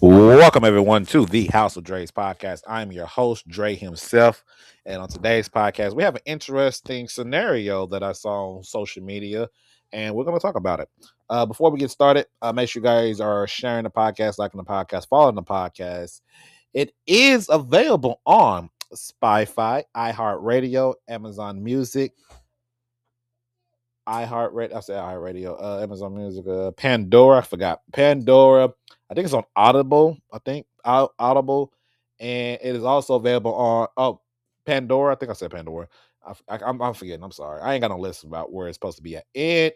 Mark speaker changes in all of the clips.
Speaker 1: Welcome everyone to the House of Dre's podcast. I'm your host, Dre himself. And on today's podcast, we have an interesting scenario that I saw on social media, and we're going to talk about it. Before we get started, make sure you guys are sharing the podcast, liking the podcast, following the podcast. It is available on Spotify, iHeartRadio, Amazon Music, iHeartRadio. I said iHeartRadio. Amazon Music. Pandora. I forgot Pandora. I think it's on Audible. I think Audible, and it is also available on Pandora. I think I said Pandora. I'm forgetting. I'm sorry. I ain't got no list about where it's supposed to be at. And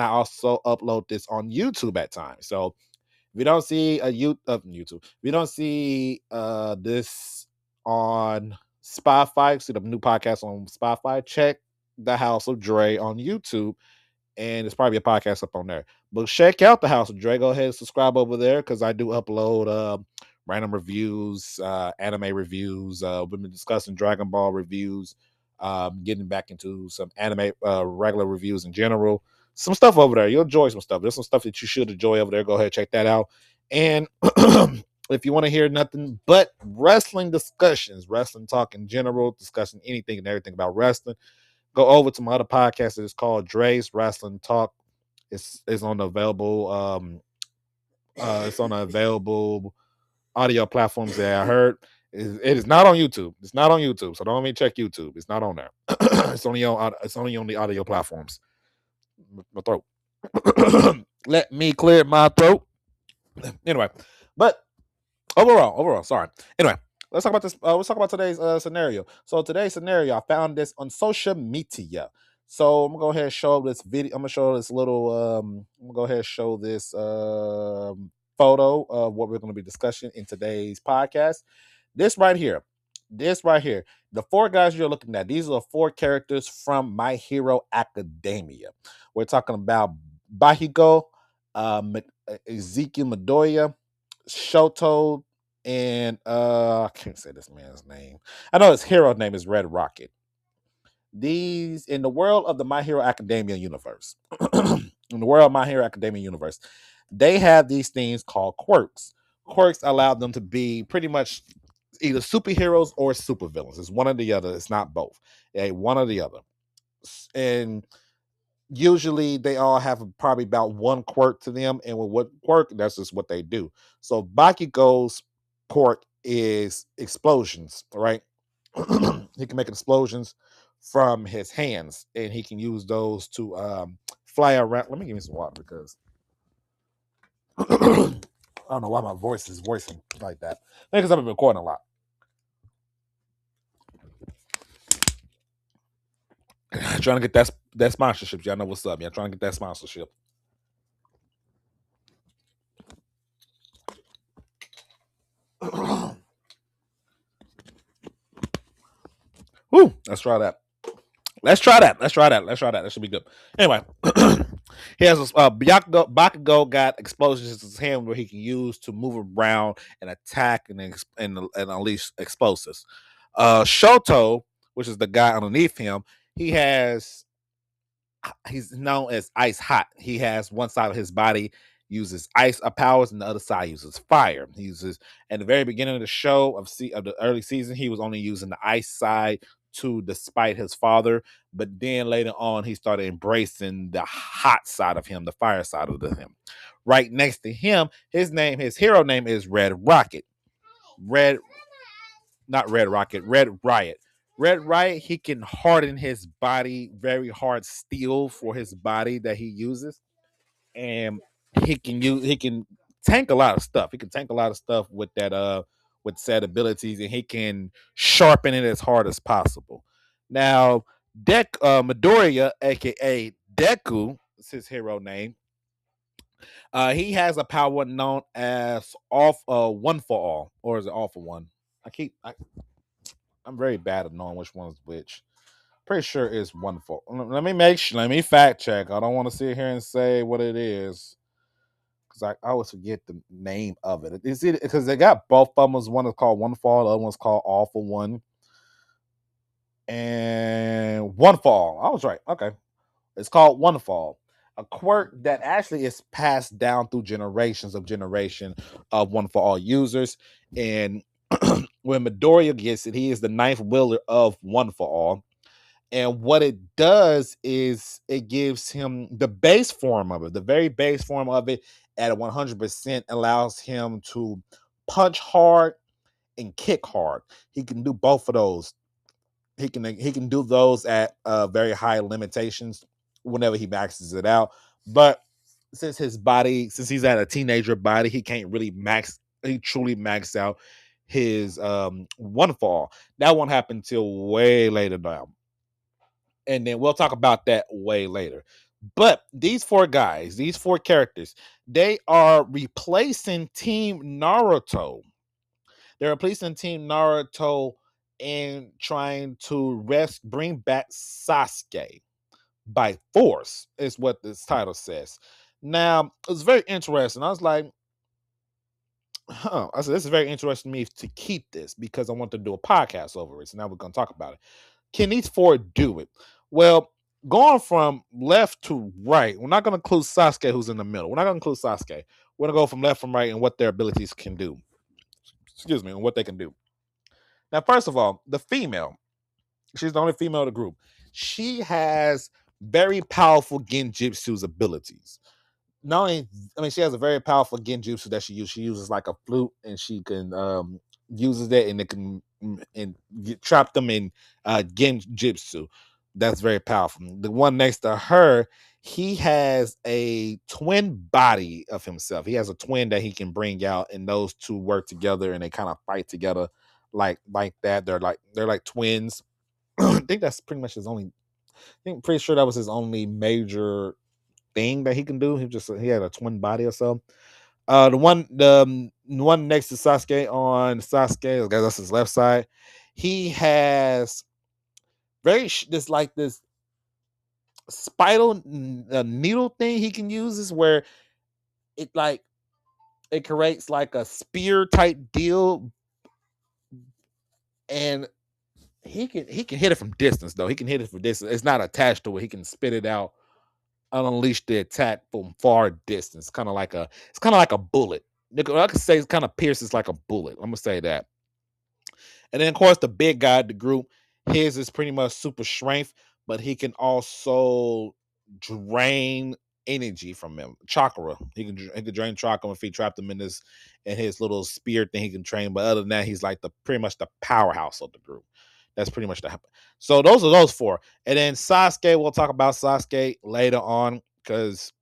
Speaker 1: I also upload this on YouTube at times. So if you don't see YouTube, if you don't see this on Spotify, see the new podcast on Spotify, check the House of Dre on YouTube, and it's probably a podcast up on there. But check out the House of Dre. Go ahead and subscribe over there because I do upload random reviews, anime reviews. We've been discussing Dragon Ball reviews, getting back into some anime regular reviews in general. Some stuff over there. You'll enjoy some stuff. There's some stuff that you should enjoy over there. Go ahead, check that out. And if you want to hear nothing but wrestling discussions, wrestling talk in general, discussing anything and everything about wrestling, go over to my other podcast. It's called Dre's Wrestling Talk. It's on the available it's on the available audio platforms that I heard. It is not on YouTube. It's not on YouTube. So don't even check YouTube. It's not on there. It's only on the audio platforms. My throat. Let me clear my throat. Anyway, but overall, sorry. Anyway, let's talk about this. Let's talk about today's scenario. So today's scenario, I found this on social media. So I'm gonna go ahead and show this video. I'm gonna show this little. I'm gonna go ahead and show this photo of what we're gonna be discussing in today's podcast. This right here. This right here. The four guys you're looking at. These are the four characters from My Hero Academia. We're talking about Bahigo, Ezekiel Midoriya, Shoto, and I can't say this man's name. I know his hero name is Red Rocket. These in the world of the My Hero Academia universe, in the world of My Hero Academia universe, they have these things called quirks. Quirks allow them to be pretty much either superheroes or supervillains. It's one or the other. It's not both. One or the other. And usually they all have probably about one quirk to them, and with what quirk, that's just what they do. So Bakugo's quirk is explosions, right? He can make explosions from his hands, and he can use those to fly around. Let me give me some water because I don't know why my voice is voicing like that. Because I've been recording a lot. Trying to get that sponsorship. Y'all know what's up. Y'all trying to get that sponsorship. Woo, let's try that. Let's try that. That should be good. Anyway, he has Bakugo got explosions in his hand where he can use to move around and attack and unleash explosives. Shoto, which is the guy underneath him, he's known as Ice Hot. He has one side of his body uses ice powers and the other side uses fire. He uses at the very beginning of the show of the early season, he was only using the ice side to despite his father, but then later on he started embracing the hot side of him, the fire side of him. Right next to him, his hero name is Red Rocket. Not Red Rocket, Red Riot. Red Riot, he can harden his body, very hard steel for his body that he uses, and he can tank a lot of stuff. He can tank a lot of stuff with that with said abilities, and he can sharpen it as hard as possible. Now, Midoriya, aka Deku, is his hero name. He has a power known as off one for all, or is it all for one? I'm very bad at knowing which one's which. Pretty sure it's one for. Let me make sure. Let me fact check. I don't want to sit here and say what it is because I always forget the name of it. Is it because they got both of them? One is called One Fall, the other one's called All for One, and One Fall. I was right. Okay, it's called One Fall. a quirk that actually is passed down through generation of One for All users. And when Midoriya gets it, he is the ninth wielder of One for All. And what it does is it gives him the base form of it, the very base form of it at 100% allows him to punch hard and kick hard. He can do both of those. He can do those at very high limitations whenever he maxes it out. But since he's at a teenager body, he can't really he truly max out his one fall. That won't happen till way later now. And then we'll talk about that way later. But these four guys, these four characters, they are replacing Team Naruto. They're replacing Team Naruto and trying to bring back Sasuke by force, is what this title says. Now, it's very interesting. I was like, I said, this is very interesting to me to keep this because I want to do a podcast over it. So now we're going to talk about it. Can these four do it? Well, going from left to right, we're not going to include Sasuke, who's in the middle. We're not going to include Sasuke. We're going to go from left from right and what their abilities can do. Excuse me, and what they can do. Now, first of all, the female, she's the only female of the group. She has very powerful Genjutsu's abilities. Not only, I mean, she has a very powerful Genjutsu that she uses. She uses like a flute, and she can uses that, and it can trap them in Genjutsu. That's very powerful. The one next to her, he has a twin body of himself. He has a twin that he can bring out, and those two work together, and they kind of fight together like that. They're like twins. I think that's pretty much his only. I think pretty sure that was his only major thing that he can do. He had a twin body or so. The one next to Sasuke on Sasuke, I guess that's his left side. He has this spiral needle thing he can use. Is where it like it creates like a spear type deal, and he can hit it from distance though. He can hit it from distance. It's not attached to it. He can spit it out and unleash the attack from far distance. It's kind of like a bullet. I could say it kind of pierces like a bullet. I'm gonna say that. And then of course the big guy, the group, his is pretty much super strength, but he can also drain energy from him. Chakra. He can drain chakra if he trapped him in his little spear thing he can train. But other than that, he's like the pretty much the powerhouse of the group. That's pretty much the. So those are those four. And then Sasuke, we'll talk about Sasuke later on because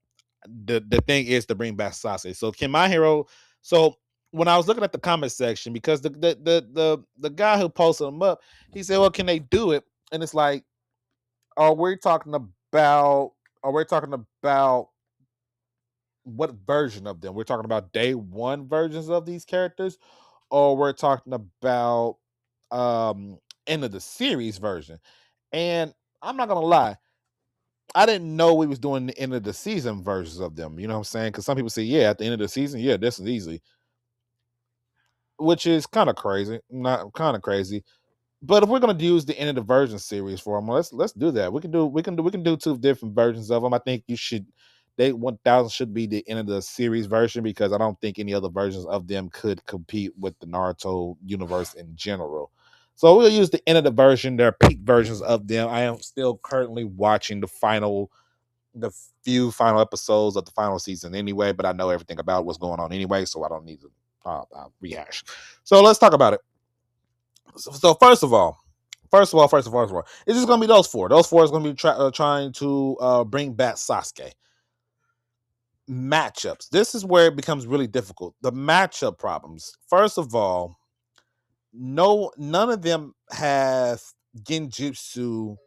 Speaker 1: the thing is to bring back Sasuke. So can my hero? So when I was looking at the comment section, because the guy who posted them up, he said, "Well, can they do it?" And it's like, are we talking about? Are we talking about what version of them? We're talking about day one versions of these characters, or we're talking about end of the series version. And I'm not gonna lie, I didn't know we was doing the end of the season versions of them. You know what I'm saying? Because some people say, yeah, at the end of the season, yeah, this is easy, which is kind of crazy. Not kind of crazy. But if we're gonna use the end of the version series for them, let's do that. We can do two different versions of them. I think you should. They 1000 should be the end of the series version because I don't think any other versions of them could compete with the Naruto universe in general. So we'll use the end of the version, their peak versions of them. I am still currently watching the few final episodes of the final season anyway, but I know everything about what's going on anyway, so I don't need to rehash. So let's talk about it. So first of all, it's just gonna be those four. Those four is gonna be trying to bring back Sasuke. Matchups. This is where it becomes really difficult. The matchup problems. First of all, none of them have Genjutsu.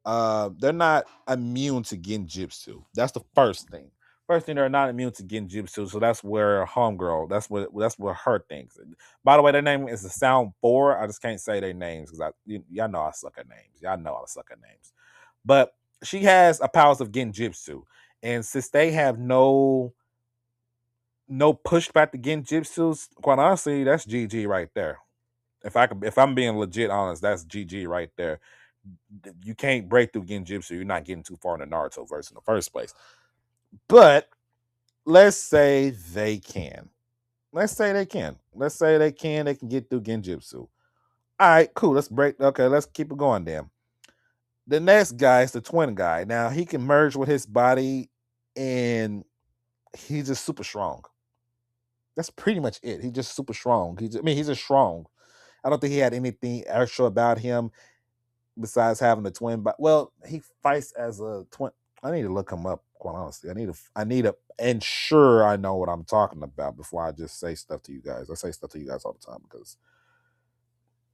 Speaker 1: They're not immune to Genjutsu. That's the first thing. First thing, they're not immune to Genjutsu, so that's where homegirl. That's what her thinks. By the way, their name is the Sound Four. I just can't say their names because y'all know I suck at names. Y'all know I suck at names. But she has a powers of Genjutsu, and since they have no pushback to Genjutsus, quite honestly, that's GG right there. If I'm being legit honest, that's GG right there. You can't break through Genjutsu. You're not getting too far in the Naruto verse in the first place. But let's say they can. Let's say they can. Let's say they can. They can get through Genjutsu. All right, cool. Let's break. Okay, let's keep it going then. The next guy is the twin guy. Now he can merge with his body, and he's just super strong. That's pretty much it. He's just super strong. He's just strong. I don't think he had anything extra about him besides having a twin. But well, he fights as a twin. I need to look him up. Quite honestly, I need to ensure I know what I'm talking about before I just say stuff to you guys. I say stuff to you guys all the time because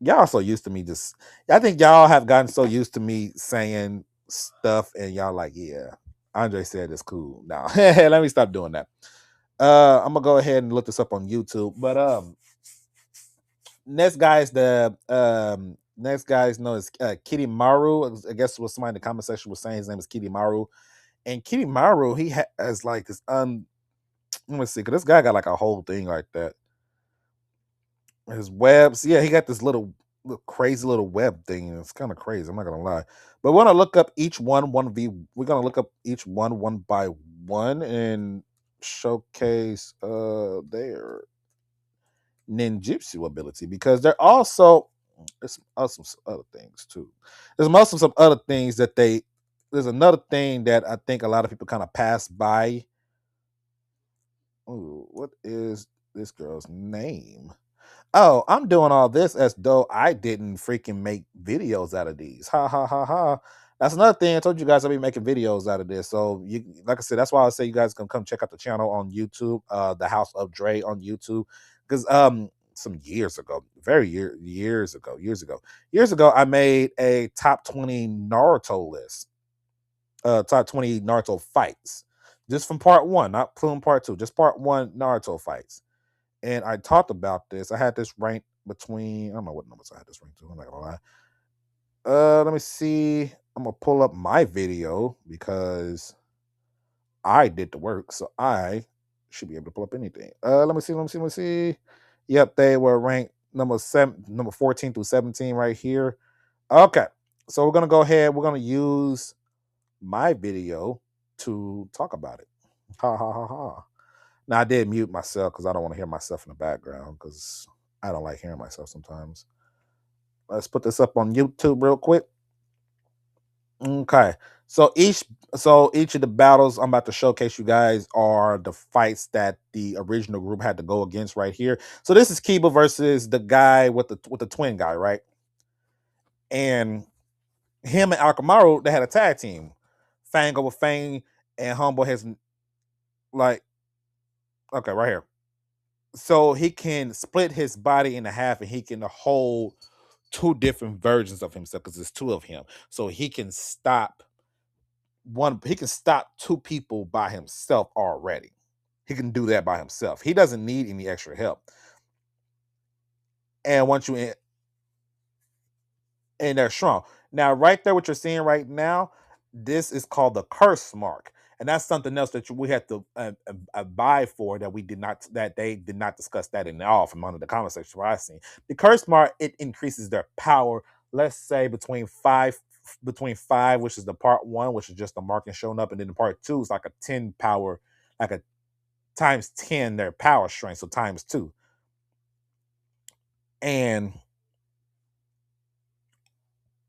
Speaker 1: y'all so used to me just. I think y'all have gotten so used to me saying stuff, and y'all like, yeah, Andre said it's cool. Now, let me stop doing that. I'm gonna go ahead and look this up on YouTube. But next guy is known as Kitty Maru. I guess what somebody in the comment section was saying his name is Kitty Maru. And Kitty Maru, he has like this let me see, because this guy got like a whole thing like that. His webs, yeah, he got this little crazy little web thing. It's kind of crazy. I'm not gonna lie, but we're gonna look up each one v. We're gonna look up each one by one and showcase their ninjutsu ability because they're also there's also some other things too. There's also some other things that they. There's another thing that I think a lot of people kind of pass by. Ooh, what is this girl's name? Oh, I'm doing all this as though I didn't freaking make videos out of these. Ha ha ha ha. That's another thing. I told you guys I'll be making videos out of this. So you like I said, that's why I say you guys can come check out the channel on YouTube, the House of Dre on YouTube. Because some years ago, years ago, I made a top 20 Naruto list. Top 20 Naruto fights. Just from part one, not Plume part two, just part one Naruto fights. And I talked about this. I had this ranked between, I don't know what numbers I had this ranked to. I'm not gonna lie. Let me see. I'm gonna pull up my video because I did the work, so I should be able to pull up anything. Let me see. Yep, they were ranked number 14 through 17 right here. Okay, so we're gonna go ahead. We're gonna use my video to talk about it. Ha ha ha ha. Now I did mute myself because I don't want to hear myself in the background because I don't like hearing myself sometimes. Let's put this up on YouTube real quick. Okay. So each of the battles I'm about to showcase you guys are the fights that the original group had to go against right here. So this is Kiba versus the guy with the twin guy, right? And him and Akamaru, they had a tag team. Fang over Fang, and Humble has like okay, right here. So he can split his body in half and he can hold two different versions of himself because there's two of him. So he can stop two people by himself already. He can do that by himself. He doesn't need any extra help. And once you and they're strong. Now, right there, what you're seeing right now, this is called the curse mark, and that's something else that we had to abide for that we did not that they did not discuss that in all from under the comment section where I seen the curse mark. It increases their power. Let's say between five, which is the part one, which is just the marking showing up, and then the part two is like a 10 power, like a times 10 their power strength, so times two, and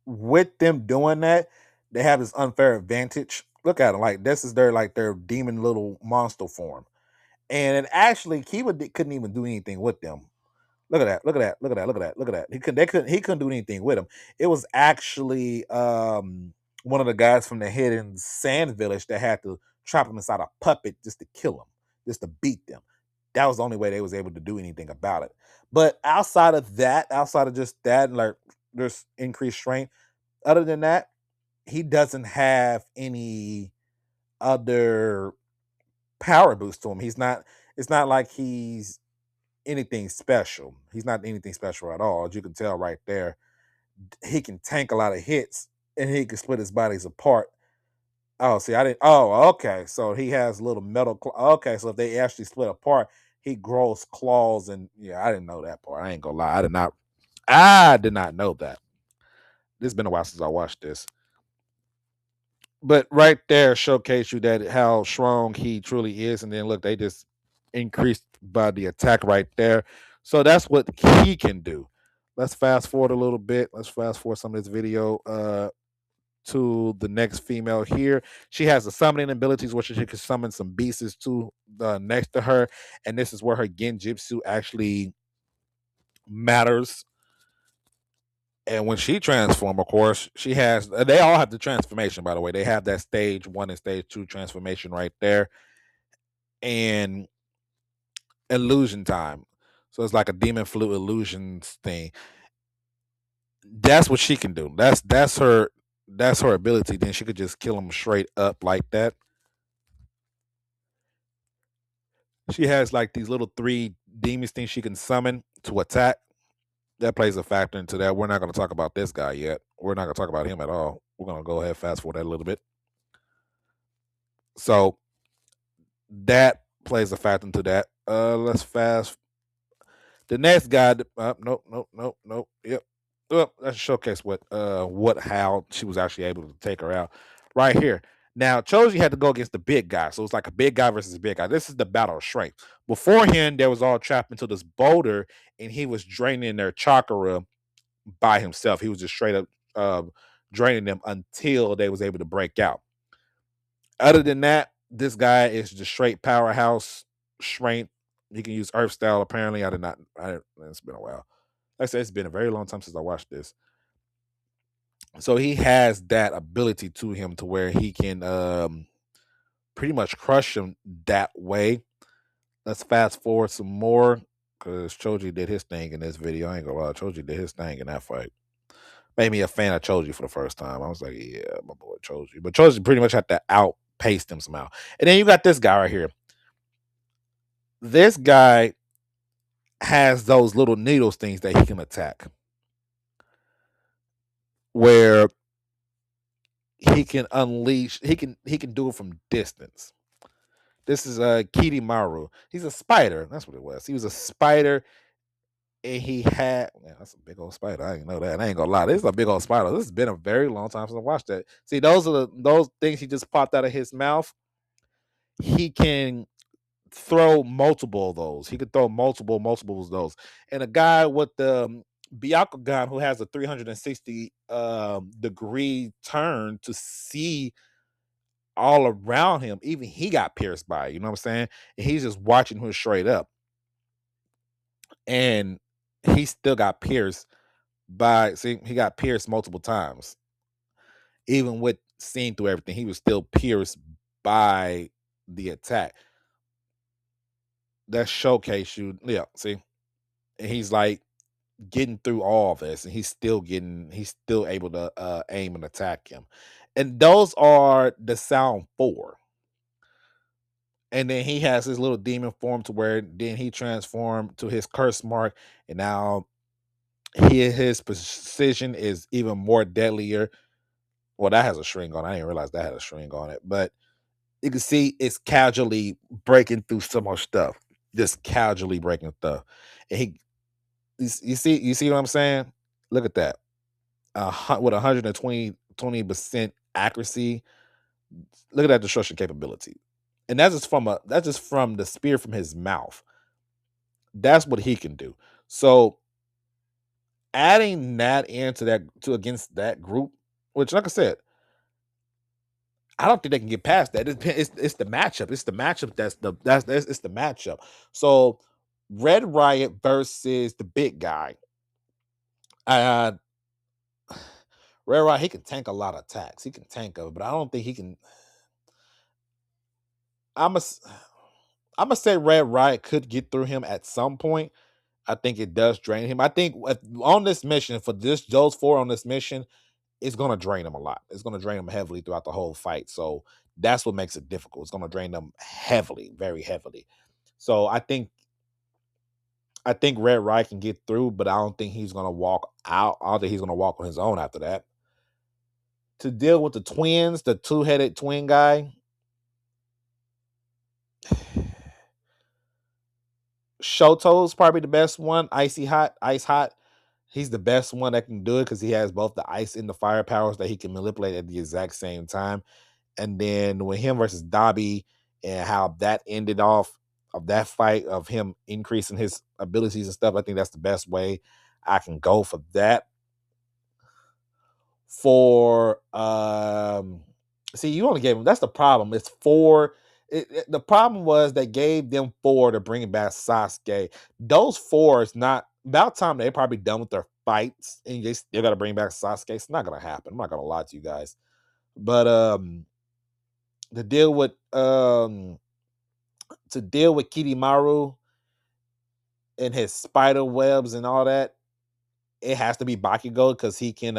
Speaker 1: with them doing that, they have this unfair advantage. Look at them, like this is their demon little monster form, and it actually Kiba couldn't even do anything with them. Look at that! Look at that! Look at that! Look at that! Look at that! He couldn't do anything with him. It was actually one of the guys from the hidden sand village that had to trap him inside a puppet just to kill him, just to beat them. That was the only way they was able to do anything about it. But outside of just that, like there's increased strength. Other than that, he doesn't have any other power boost to him. He's not. It's not like he's anything special. He's not anything special at all. As you can tell right there, he can tank a lot of hits and he can split his bodies apart. Oh, see, I didn't. Oh, okay. So he has little metal. Okay, so if they actually split apart, he grows claws and yeah, I didn't know that part. I ain't gonna lie. I did not. I did not know that. This has been a while since I watched this. But right there showcase you that how strong he truly is. And then look, they just increased by the attack right there. So that's what he can do. Let's fast forward a little bit. Let's fast forward some of this video to the next female here. She has the summoning abilities where she can summon some beasts to next to her. And this is where her genjutsu actually matters. And when she transform, of course, she has. They all have the transformation, by the way. They have that stage 1 and stage 2 transformation right there, and illusion time. So it's like a demon flute illusions thing. That's what she can do. That's her ability. Then she could just kill them straight up like that. She has like these little 3 demons things she can summon to attack. That plays a factor into that. We're not going to talk about this guy yet. We're not going to talk about him at all. We're going to go ahead fast forward that a little bit. So that plays a factor into that. Let's fast. The next guy. Nope, nope, nope, nope. Yep. Well, let's showcase how she was actually able to take her out right here. Now, Choji had to go against the big guy, so it's like a big guy versus a big guy. This is the battle of strength. Beforehand, there was all trapped into this boulder, and he was draining their chakra by himself. He was just straight up draining them until they was able to break out. Other than that, this guy is just straight powerhouse strength. He can use Earth style. Apparently, I did not. It's been a while. Like I said, it's been a very long time since I watched this. So he has that ability to him to where he can pretty much crush him that way. Let's fast forward some more because Choji did his thing in this video. I ain't gonna lie, Choji did his thing in that fight. Made me a fan of Choji for the first time. I was like, yeah, my boy Choji. But Choji pretty much had to outpace him somehow. And then you got this guy right here. This guy has those little needles things that he can attack. Where he can unleash, he can do it from distance. This is Kirimaru. He's a spider. That's what it was. He was a spider, and he had that's a big old spider. I didn't know that. I ain't gonna lie. This is a big old spider. This has been a very long time since I watched that. See, those things he just popped out of his mouth. He can throw multiple of those. He could throw multiples of those. And a guy with the Byakugan who has a 360 degree turn to see all around him, even he got pierced by it, you know what I'm saying? And he's just watching her straight up. And he still got pierced he got pierced multiple times. Even with seeing through everything, he was still pierced by the attack. That showcase you, yeah, see? And he's like getting through all this, and he's still able to aim and attack him. And those are the sound 4. And then he has his little demon form to where then he transformed to his curse mark, and now his precision is even more deadlier. Well, that has a string on. I didn't realize that had a string on it, but you can see it's casually breaking through so much stuff, just casually breaking stuff. And you see what I'm saying? Look at that, with 120% accuracy. Look at that destruction capability, and that's just from the spear from his mouth. That's what he can do. So adding that into that to against that group, which like I said, I don't think they can get past that. It's the matchup. It's the matchup that's it's the matchup. So Red Riot versus the big guy. Uh Red Riot, he can tank a lot of attacks. He can tank it, but I don't think he can. I'm a I'm gonna say Red Riot could get through him at some point. I think it does drain him. I think on this mission for those 4 on this mission, it's gonna drain them a lot. It's gonna drain them heavily throughout the whole fight. So that's what makes it difficult. It's gonna drain them heavily, very heavily. So I think Red Riot can get through, but I don't think he's gonna walk out. I don't think he's gonna walk on his own after that. To deal with the twins, the 2-headed twin guy, Shoto's probably the best one. Ice hot. He's the best one that can do it because he has both the ice and the fire powers that he can manipulate at the exact same time. And then with him versus Dobby and how that ended off of that fight of him increasing his abilities and stuff, I think that's the best way I can go for that. For see, you only gave him, that's the problem. It's four. The problem was they gave them four to bring back Sasuke. Those four is not about time they probably done with their fights and they still gotta bring back Sasuke. It's not gonna happen. I'm not gonna lie to you guys. But to deal with Kirimaru and his spider webs and all that, it has to be Bakugo because he can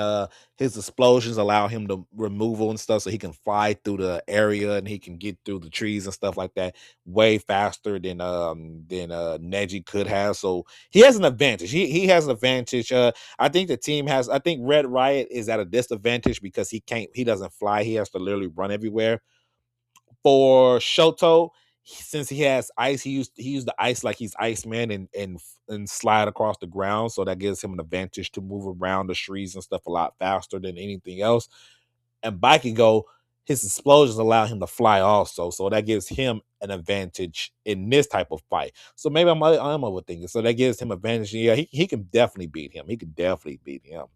Speaker 1: his explosions allow him to removal and stuff, so he can fly through the area and he can get through the trees and stuff like that way faster than Neji could have. So he has an advantage. He has an advantage. I think the team has, I think Red Riot is at a disadvantage because he doesn't fly. He has to literally run everywhere. For Shoto, since he has ice, he used the ice like he's Iceman and slide across the ground, so that gives him an advantage to move around the trees and stuff a lot faster than anything else. And Bakugo, his explosions allow him to fly also, so that gives him an advantage in this type of fight. So maybe I'm overthinking. So that gives him advantage. Yeah, he can definitely beat him. He can definitely beat him.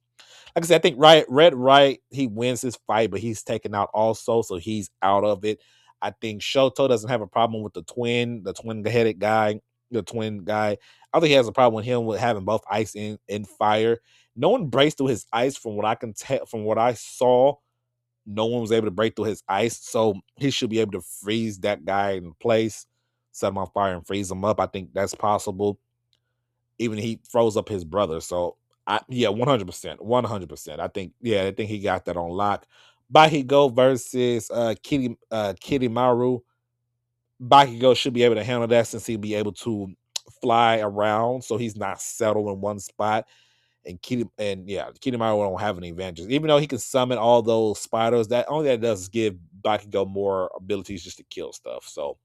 Speaker 1: Like I said, I think Red Right, he wins this fight, but he's taken out also, so he's out of it. I think Shoto doesn't have a problem with the twin headed guy, the twin guy. I think he has a problem with him with having both ice and fire. No one breaks through his ice from what I can tell. From what I saw, no one was able to break through his ice, so he should be able to freeze that guy in place, set him on fire, and freeze him up. I think that's possible. Even he froze up his brother. So yeah, 100%. 100%. I think he got that on lock. Bakugo versus Kitty Maru. Bakugo should be able to handle that since he'll be able to fly around, so he's not settled in one spot. And Kitty Maru don't have any advantages. Even though he can summon all those spiders, that only that does is give Bakugo more abilities just to kill stuff. So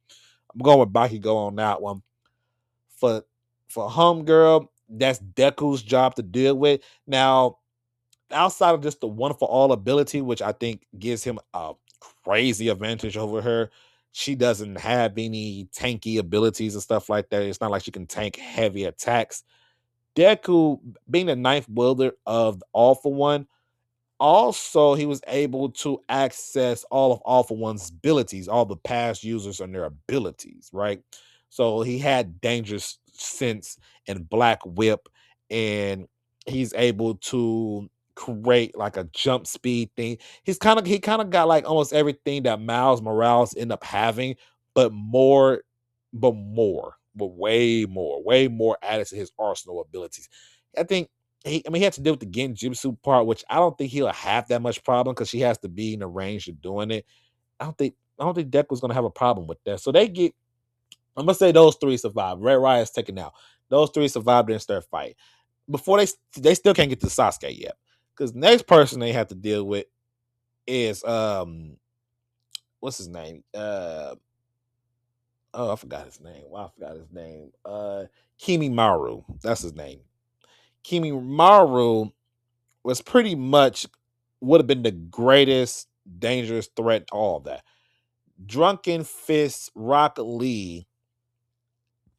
Speaker 1: I'm going with Bakugo on that one. For Homegirl, that's Deku's job to deal with. Now, outside of just the one for all ability, which I think gives him a crazy advantage over her, she doesn't have any tanky abilities and stuff like that. It's not like she can tank heavy attacks. Deku, being the ninth wielder of the All for One, also, he was able to access all of All for One's abilities, all the past users and their abilities, right? So he had Dangerous Sense and Black Whip, and he's able to create like a jump speed thing. He kind of got like almost everything that Miles Morales ended up having, but way more added to his arsenal abilities. I think he had to deal with the Genjutsu part, which I don't think he'll have that much problem because she has to be in the range of doing it. I don't think Deku's gonna have a problem with that. So they get. I'm gonna say those three survive. Red Riot's taken out. Those three survived in their fight. Before they still can't get to Sasuke yet. Because next person they have to deal with is what's his name? Oh, I forgot his name. Well, I forgot his name. Kimi Maru. That's his name. Kimi Maru was pretty much would have been the greatest dangerous threat, all of that. Drunken Fist Rock Lee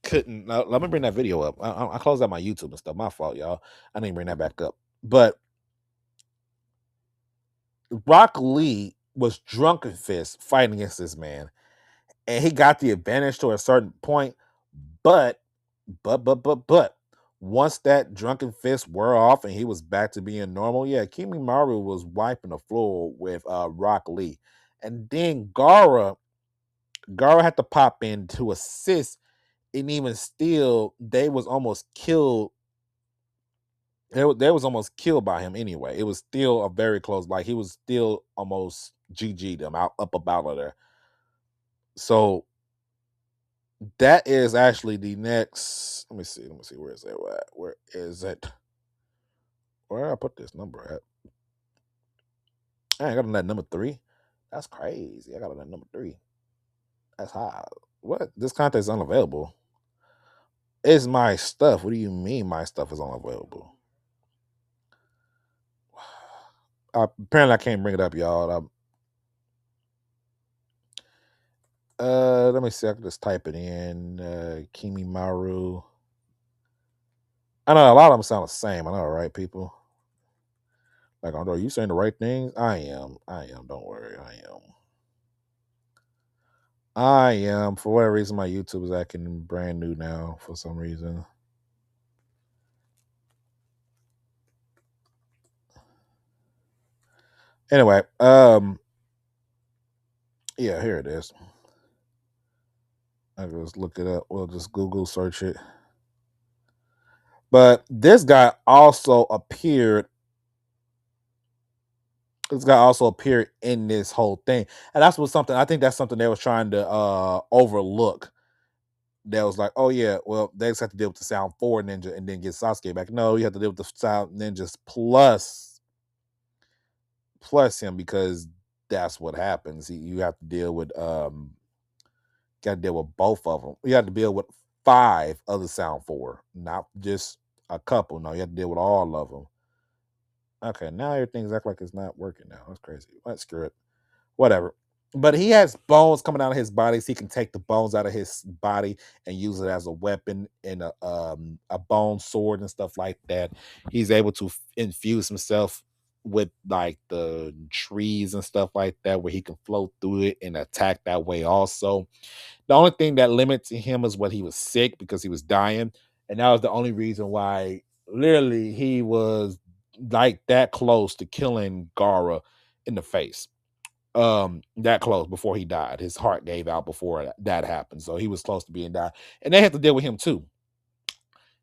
Speaker 1: couldn't. Let me bring that video up. I closed out my YouTube and stuff. My fault, y'all. I didn't bring that back up. But Rock Lee was Drunken Fist fighting against this man, and he got the advantage to a certain point. But, but, once that Drunken Fist wore off and he was back to being normal, yeah, Kimi Maru was wiping the floor with Rock Lee. And then Gara had to pop in to assist, and even still, they was almost killed. They was almost killed by him anyway. It was still a very close, like he was still almost GG them out up about of there. So that is actually the next. Let me see. Where is that at? Where is it? Where I put this number at? I got on that number 3. That's crazy. I got on that number 3. That's high. What? This content is unavailable. It's my stuff. What do you mean my stuff is unavailable? Apparently I can't bring it up, y'all. Let me see. I can just type it in. Kimi Maru. I know a lot of them sound the same. I know, right, people? Like, are you saying the right things? I am. I am. Don't worry. I am. I am. For whatever reason, my YouTube is acting brand new now for some reason. Anyway, yeah, here it is. I can just look it up. We'll just Google search it. But this guy also appeared. This guy also appeared in this whole thing, and that's what something I think that's something they was trying to overlook. That was like, oh yeah, well they just have to deal with the Sound Four Ninja and then get Sasuke back. No, you have to deal with the Sound Ninjas plus him because that's what happens. You have to deal with got to deal with both of them. You have to deal with five other Sound Four, not just a couple. No, you have to deal with all of them. Okay, now everything's act like it's not working now. That's crazy. Let's screw it. Whatever. But he has bones coming out of his body, so he can take the bones out of his body and use it as a weapon and a bone sword and stuff like that. He's able to infuse himself with like the trees and stuff like that, where he can float through it and attack that way. Also, the only thing that limited him is what he was sick because he was dying, and that was the only reason why. Literally, he was like that close to killing Gara in the face that close before he died. His heart gave out before that happened, so he was close to being died, and they have to deal with him too.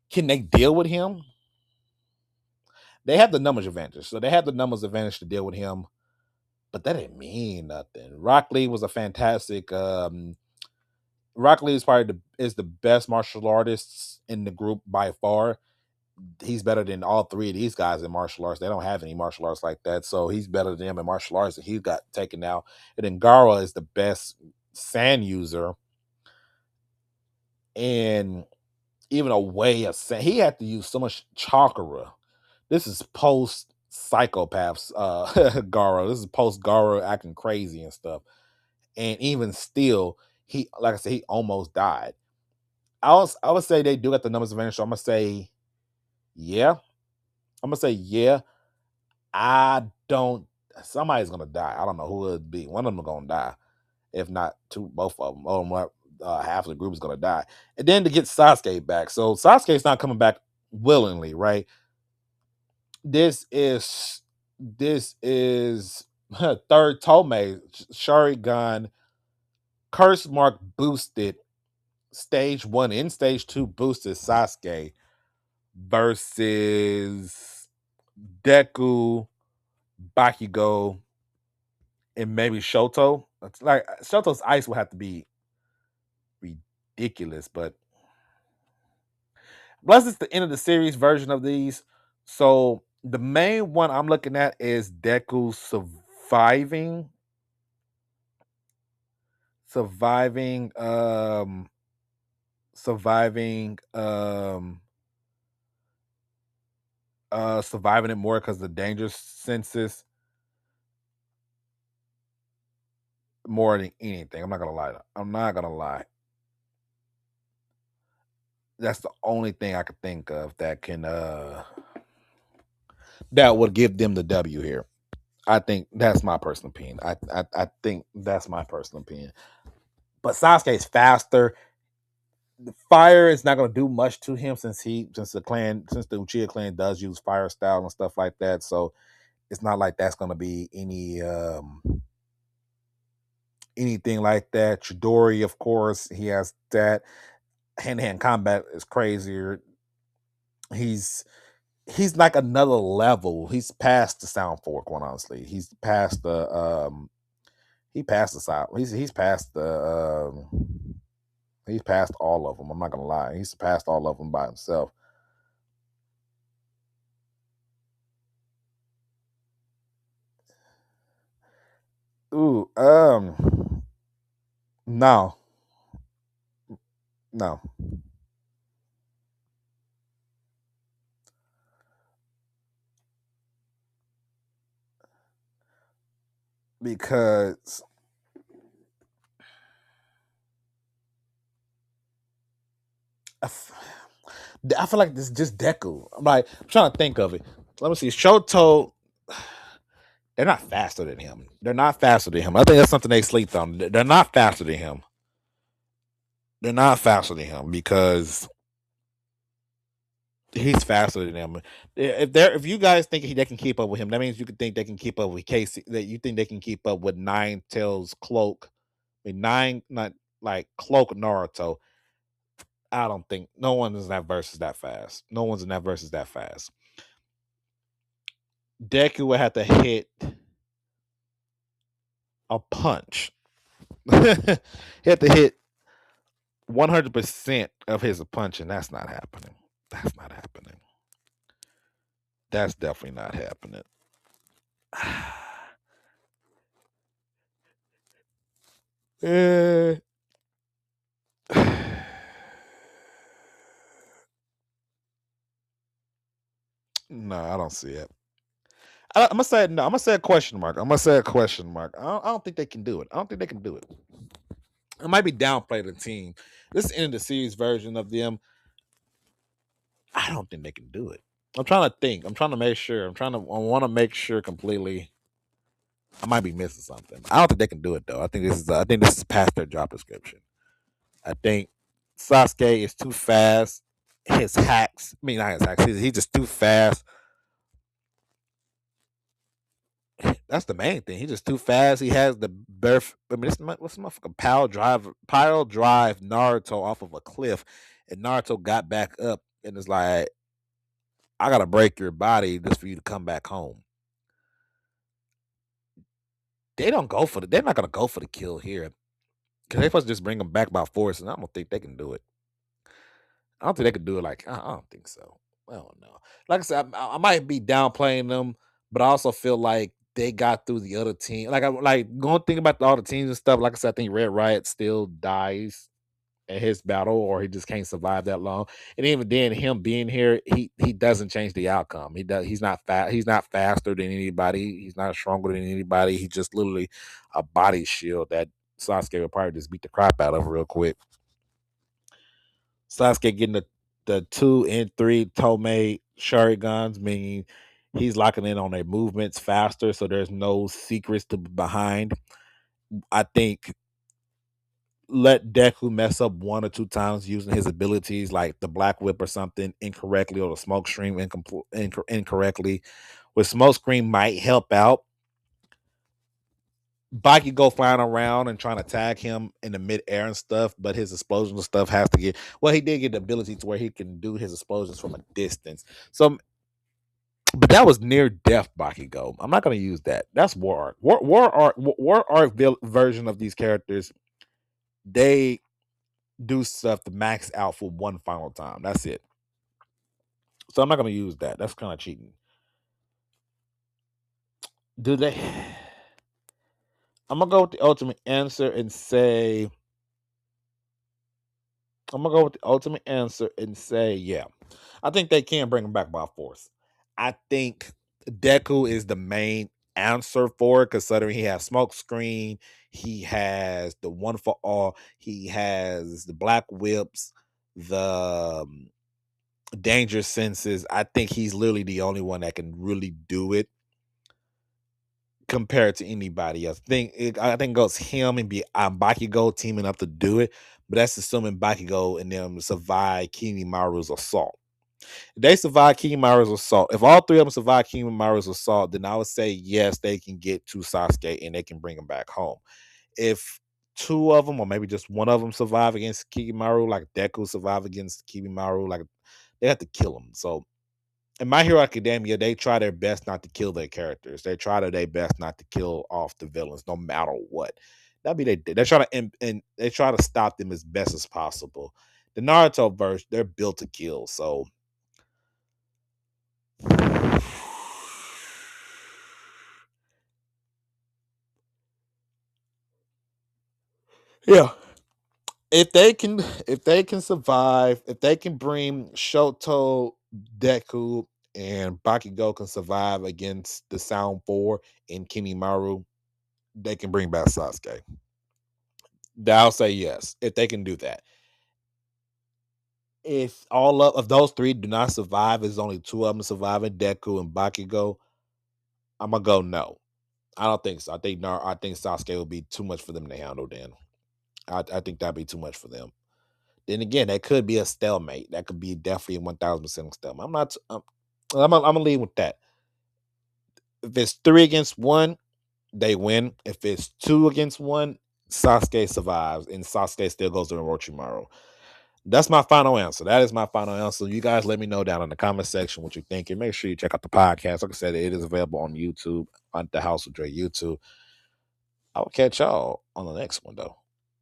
Speaker 1: Can they deal with him? They have the numbers advantage, so they have the numbers advantage to deal with him, but that didn't mean nothing. Rock Lee was a fantastic Rock Lee is probably the best martial artists in the group by far. He's better than all three of these guys in martial arts. They don't have any martial arts like that, so he's better than them in martial arts, and he got taken out. And then Gara is the best sand user, and even a way of saying he had to use so much chakra. This is post psychopaths, Gara. This is post Gara acting crazy and stuff. And even still, he like I said, he almost died. I would say they do get the numbers advantage. So I'm gonna say yeah. I'm gonna say yeah. I don't. Somebody's gonna die. I don't know who it'd be. One of them gonna die. If not two, both of them. Half of the group is gonna die. And then to get Sasuke back. So Sasuke's not coming back willingly, right? This is third Tomei Sharingan curse mark boosted stage one and stage two boosted Sasuke versus Deku, Bakugo, and maybe Shoto. It's like Shoto's ice will have to be ridiculous, but plus it's the end of the series version of these. So the main one I'm looking at is Deku surviving, surviving, surviving, surviving it more because the danger senses more than anything. I'm not gonna lie. I'm not gonna lie. That's the only thing I could think of that can that would give them the W here. I think that's my personal opinion. I think that's my personal opinion. But Sasuke is faster. The fire is not going to do much to him since the Uchiha clan does use fire style and stuff like that. So it's not like that's going to be anything like that. Chidori, of course, he has that. Hand to hand combat is crazier. He's he's like another level. He's past the sound fork one, honestly. He passed the side. He's past he's passed all of them. I'm not gonna lie. He's passed all of them by himself. Ooh, no, no, because I feel like this is just Deku. I'm trying to think of it. Let me see. Shoto, they're not faster than him. They're not faster than him. I think that's something they sleep on. They're not faster than him. They're not faster than him because he's faster than them. If you guys think they can keep up with him, that means you can think they can keep up with Casey. That you think they can keep up with Nine Tails Cloak. I mean, Nine not like Cloak Naruto. I don't think no one is in that versus that fast. No one's in that versus that fast. Deku would have to hit a punch. He had to hit 100% of his punch, and that's not happening. That's not happening. That's definitely not happening. Eh. No, I don't see it. I'm gonna say no. I'm gonna say a question mark. I'm gonna say a question mark. I don't think they can do it. I don't think they can do it. It might be downplay the team. This is the end of the series version of them. I don't think they can do it. I'm trying to think. I'm trying to make sure. I want to make sure completely. I might be missing something. I don't think they can do it though. I think this is past their job description. I think Sasuke is too fast. His hacks. I mean, not his hacks. He's just too fast. That's the main thing. He's just too fast. He has the birth. I mean, what's motherfucking pile drive Naruto off of a cliff, and Naruto got back up and is like, "I gotta break your body just for you to come back home." They don't go for the. They're not gonna go for the kill here because they supposed to just bring him back by force, and I don't think they can do it. I don't think they could do it. I don't think so. I don't know. Like I said, I might be downplaying them, but I also feel like they got through the other team. Like I like going think about all the teams and stuff. Like I said, I think Red Riot still dies in his battle, or he just can't survive that long. And even then, him being here, he doesn't change the outcome. He does. He's not fast. He's not faster than anybody. He's not stronger than anybody. He's just literally a body shield that Sasuke would probably just beat the crap out of real quick. Sasuke getting the 2 and 3 Tomei Sharingans, meaning he's locking in on their movements faster, so there's no secrets to behind. I think let Deku mess up 1 or 2 times using his abilities like the Black Whip or something incorrectly, or the Smoke Stream incorrectly. With Smoke Screen might help out. Baki go flying around and trying to tag him in the midair and stuff, but his explosion stuff has to get. Well, he did get the ability to where he can do his explosions from a distance. So, but that was near death. Baki go. I'm not going to use that. That's war art. War art version of these characters. They do stuff to max out for one final time. That's it. So I'm not going to use that. That's kind of cheating. Do they? I'm gonna go with the ultimate answer and say yeah. I think they can bring him back by force. I think Deku is the main answer for it, considering he has smoke screen, he has the one for all, he has the black whips, the danger senses. I think he's literally the only one that can really do it compared to anybody else. I think it goes him and Bakugo teaming up to do it, but that's assuming Bakugo and them survive Kimimaru's assault. If they survive Kimimaru's assault, if all three of them survive Kimimaru's assault, then I would say yes, they can get to Sasuke and they can bring him back home. If two of them, or maybe just one of them, survive against Kikimaru, like Deku survive against Kikimaru, like they have to kill him. So in My Hero Academia, they try their best not to kill their characters. They try their best not to kill off the villains, no matter what. That'd be they try to and they try to stop them as best as possible. The Naruto verse, they're built to kill. So yeah, if they can survive, if they can bring Shoto, Deku, and Bakugo can survive against the Sound Four and Kimimaru, they can bring back Sasuke. I'll say yes if they can do that. If all of those three do not survive, there's only two of them surviving, Deku and Bakugo. I'm gonna go no. I don't think so. I think Sasuke would be too much for them to handle. Then I think that'd be too much for them. Then again, that could be a stalemate. That could be definitely a 1,000% stalemate. I'm gonna leave with that. If it's 3 against 1, they win. If it's 2 against 1, Sasuke survives, and Sasuke still goes to Orochimaru. That's my final answer. That is my final answer. You guys let me know down in the comment section what you think, and make sure you check out the podcast. Like I said, it is available on YouTube, on the House of Dre YouTube. I'll catch y'all on the next one, though.